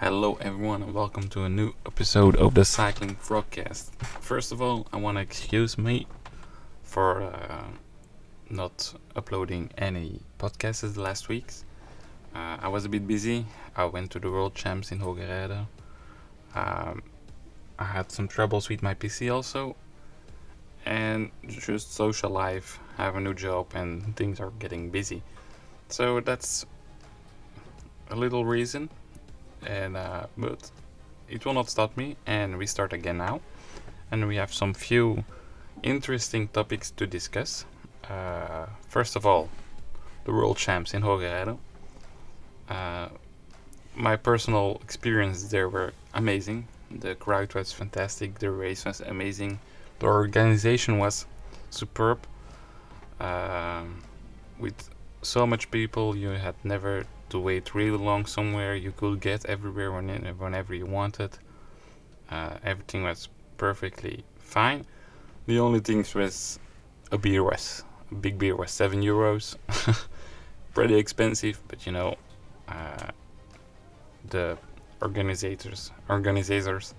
Hello everyone and welcome to a new episode of the Cycling Frogcast. First of all, I want to excuse me for not uploading any podcasts the last weeks. I was a bit busy. I went to the World Champs in Hogerede. I had some troubles with my PC also. And just social life, I have a new job and things are getting busy. So that's a little reason. But it will not stop me, and we start again now. And we have some few interesting topics to discuss. First of all, the World Champs in Hogerede. My personal experiences there were amazing. The crowd was fantastic, the race was amazing, the organization was superb. With so much people, you had never to wait really long somewhere. You could get everywhere whenever you wanted. Everything was perfectly fine. The only thing was a big beer was €7. Pretty expensive, but the organizers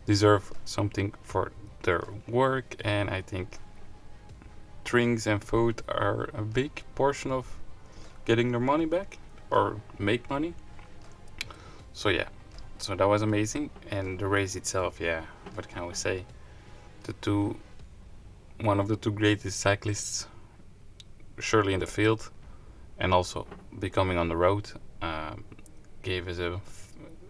deserve something for their work, and I think drinks and food are a big portion of getting their money back or make money. So that was amazing. And the race itself, what can we say? One of the two greatest cyclists surely in the field and also becoming on the road, gave us a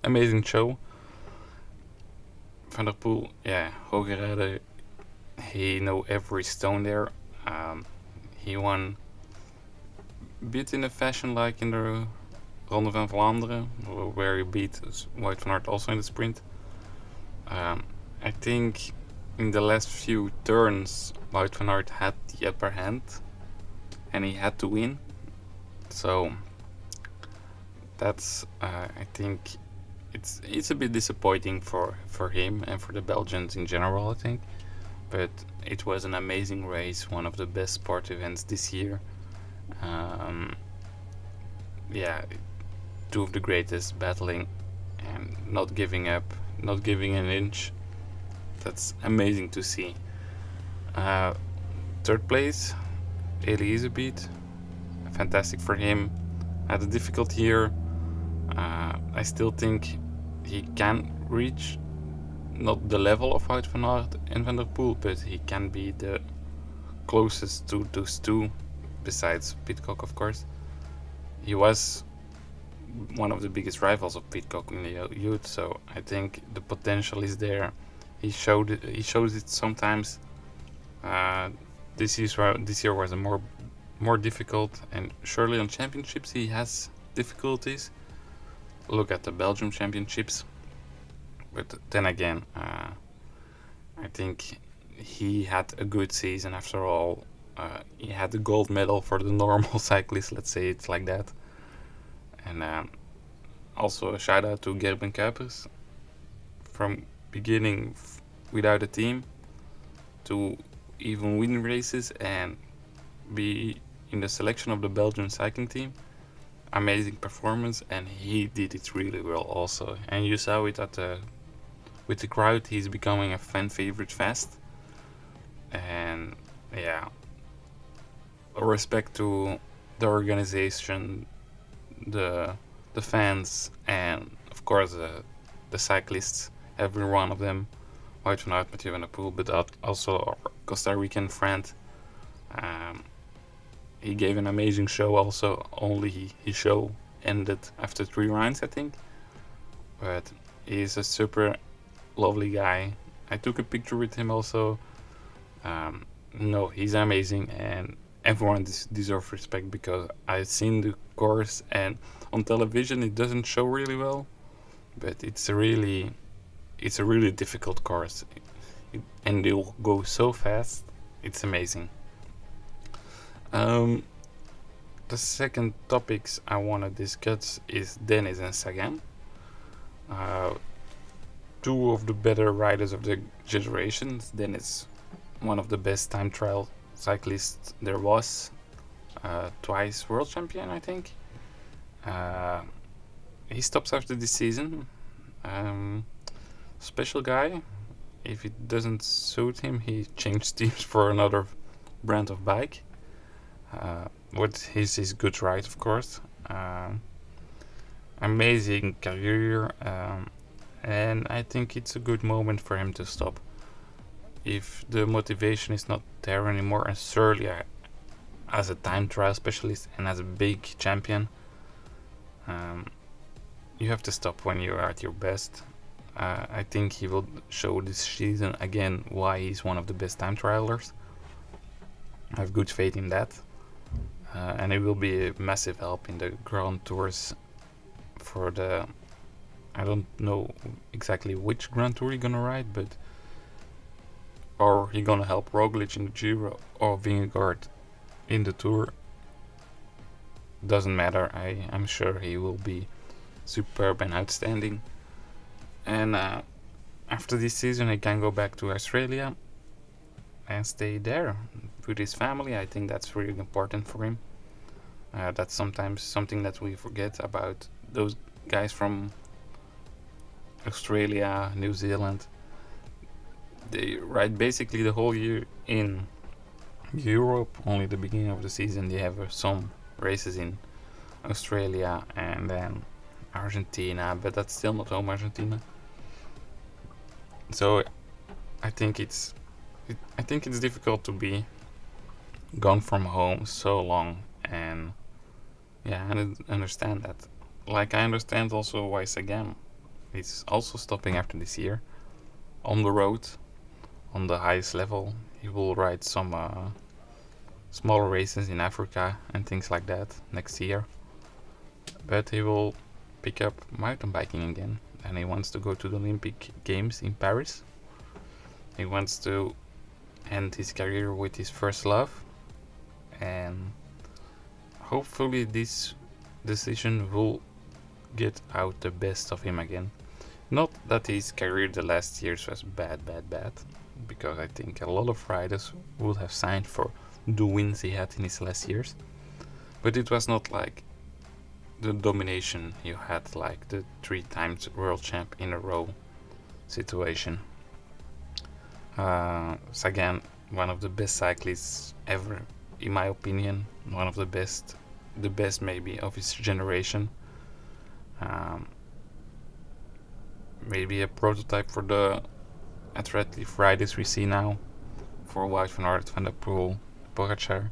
amazing show. Van der Poel, Hogerede, he know every stone there. He won a bit in a fashion like in the Ronde van Vlaanderen, where he beat Wout van Aert also in the sprint. I think in the last few turns, Wout van Aert had the upper hand, and he had to win. So that's I think it's a bit disappointing for him and for the Belgians in general, I think. But it was an amazing race, one of the best sport events this year. Two of the greatest battling and not giving up, not giving an inch. That's amazing to see. Third place, Elisabeth. Fantastic for him. Had a difficult year. I still think he can reach not the level of Wout van Aert and Van der Poel, but he can be the closest to those two, besides Pidcock, of course. He was one of the biggest rivals of Pidcock in the youth, so I think the potential is there. He shows it sometimes. This year was a more difficult, and surely on championships he has difficulties. Look at the Belgium championships. But then again, I think he had a good season after all. He had the gold medal for the normal cyclist, let's say it's like that. And also a shout out to Gerben Kuipers. From beginning without a team to even win races and be in the selection of the Belgian cycling team. Amazing performance, and he did it really well also. And you saw it with the crowd. He's becoming a fan favorite fast. And respect to the organization, the fans, and of course the cyclists. Every one of them, Wout van Aert, Mathieu van der Poel, but also our Costa Rican friend. He gave an amazing show also. Only his show ended after 3 rounds, I think. But he's a super lovely guy. I took a picture with him also. He's amazing, and everyone deserves respect, because I've seen the course, and on television it doesn't show really well, but it's a really difficult course, and they will go so fast. It's amazing. The second topics I want to discuss is Dennis and Sagan. Two of the better riders of the generations. Dennis, one of the best time trial cyclists there was. Twice world champion, I think. He stops after this season. Special guy. If it doesn't suit him, he changed teams for another brand of bike. What is good ride, of course. Amazing career, and I think it's a good moment for him to stop. If the motivation is not there anymore, and certainly as a time trial specialist and as a big champion, you have to stop when you're at your best. I think he will show this season again why he's one of the best time trialers. I have good faith in that. And it will be a massive help in the Grand Tours for the... I don't know exactly which Grand Tour he's gonna ride, but... Or he's gonna help Roglic in the Giro or Vingegaard in the Tour. Doesn't matter, I'm sure he will be superb and outstanding. And after this season he can go back to Australia and stay there with his family. I think that's really important for him. That's sometimes something that we forget about those guys from Australia, New Zealand. They ride basically the whole year in Europe. Only the beginning of the season they have some races in Australia and then Argentina, but that's still not home Argentina. So I think it's difficult to be gone from home so long, and yeah, I understand that. Like, I understand also why Sagan is also stopping after this year on the road, on the highest level. He will ride some smaller races in Africa and things like that next year, but he will pick up mountain biking again, and he wants to go to the Olympic Games in Paris. He wants to end his career with his first love, and hopefully this decision will get out the best of him again. Not that his career the last years was bad, because I think a lot of riders would have signed for the wins he had in his last years, but it was not like the domination you had, like the 3 times world champ in a row situation. Sagan, one of the best cyclists ever, in my opinion, one of the best maybe of his generation. Maybe a prototype for the athletic riders we see now, for Wout van Aert, Van der Poel, Pogacar.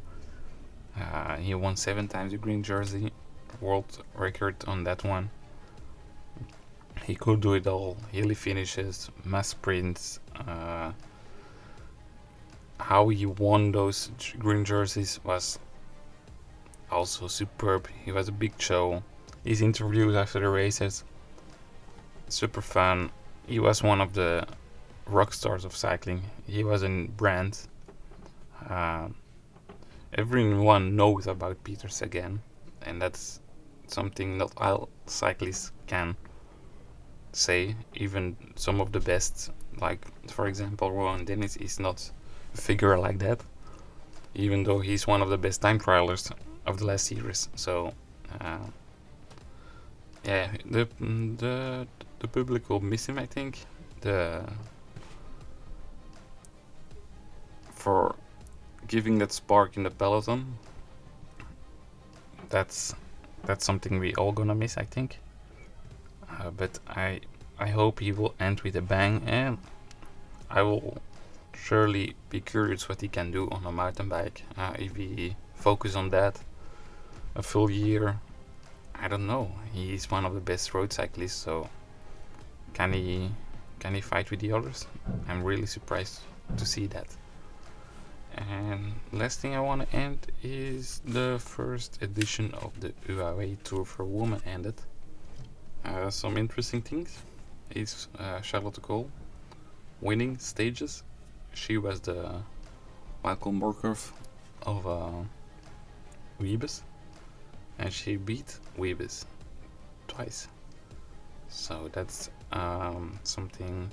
He won 7 times the green jersey, world record on that one. He could do it all. Hilly finishes, mass sprints. How he won those green jerseys was also superb. He was a big show. His interviews after the races, super fun. He was one of the rock stars of cycling. He was a brand. Everyone knows about Peter Sagan, and that's something not all cyclists can say. Even some of the best, like for example Sagan and Dennis, is not a figure like that, even though he's one of the best time trialers of the last years. So yeah, the public will miss him, I think. For giving that spark in the peloton, that's something we all gonna miss, I think. But I hope he will end with a bang, and I will surely be curious what he can do on a mountain bike if he focus on that a full year. I don't know. He's one of the best road cyclists, so can he fight with the others? I'm really surprised to see that. And last thing I want to end is the first edition of the UAE Tour for Women ended. Some interesting things is Charlotte Cole winning stages. She was the Michael Morkov of Wiebes, and she beat Wiebes twice. So that's something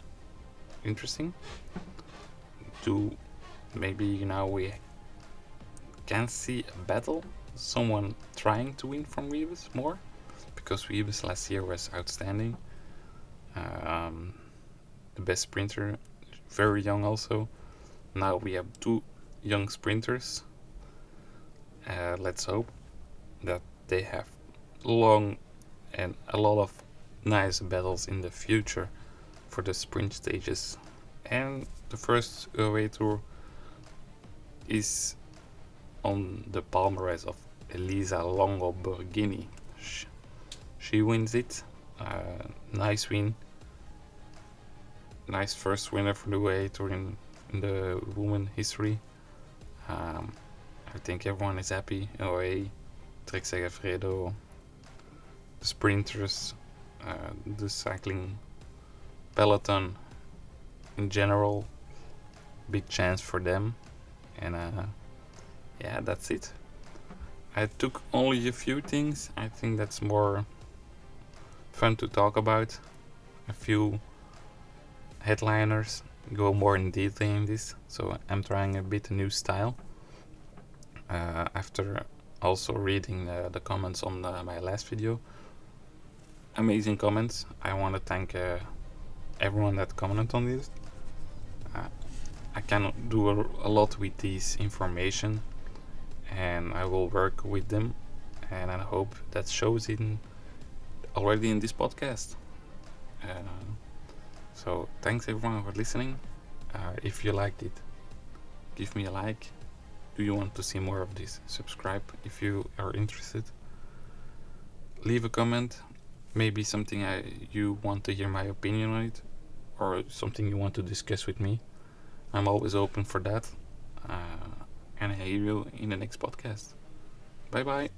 interesting. Maybe now we can see a battle, someone trying to win from Wiebes more, because Wiebes last year was outstanding. the best sprinter, very young also. Now we have 2 young sprinters. Let's hope that they have long and a lot of nice battles in the future for the sprint stages. And the first away tour is on the palmarès of Elisa Longo Borghini. She wins it. Nice win. Nice first winner for the away tour in the women history. I think everyone is happy. OA, Trek Segafredo, the sprinters, the cycling peloton in general. Big chance for them. And yeah, that's it. I took only a few things. I think that's more fun to talk about. A few headliners, go more in detail in this. So I'm trying a bit new style. After also reading the comments on my last video. Amazing comments. I want to thank everyone that commented on this. I cannot do a lot with this information, and I will work with them, and I hope that shows already in this podcast. So thanks everyone for listening. If you liked it, give me a like. Do you want to see more of this? Subscribe if you are interested. Leave a comment. Maybe something you want to hear my opinion on it, or something you want to discuss with me. I'm always open for that. And I hear you in the next podcast. Bye bye.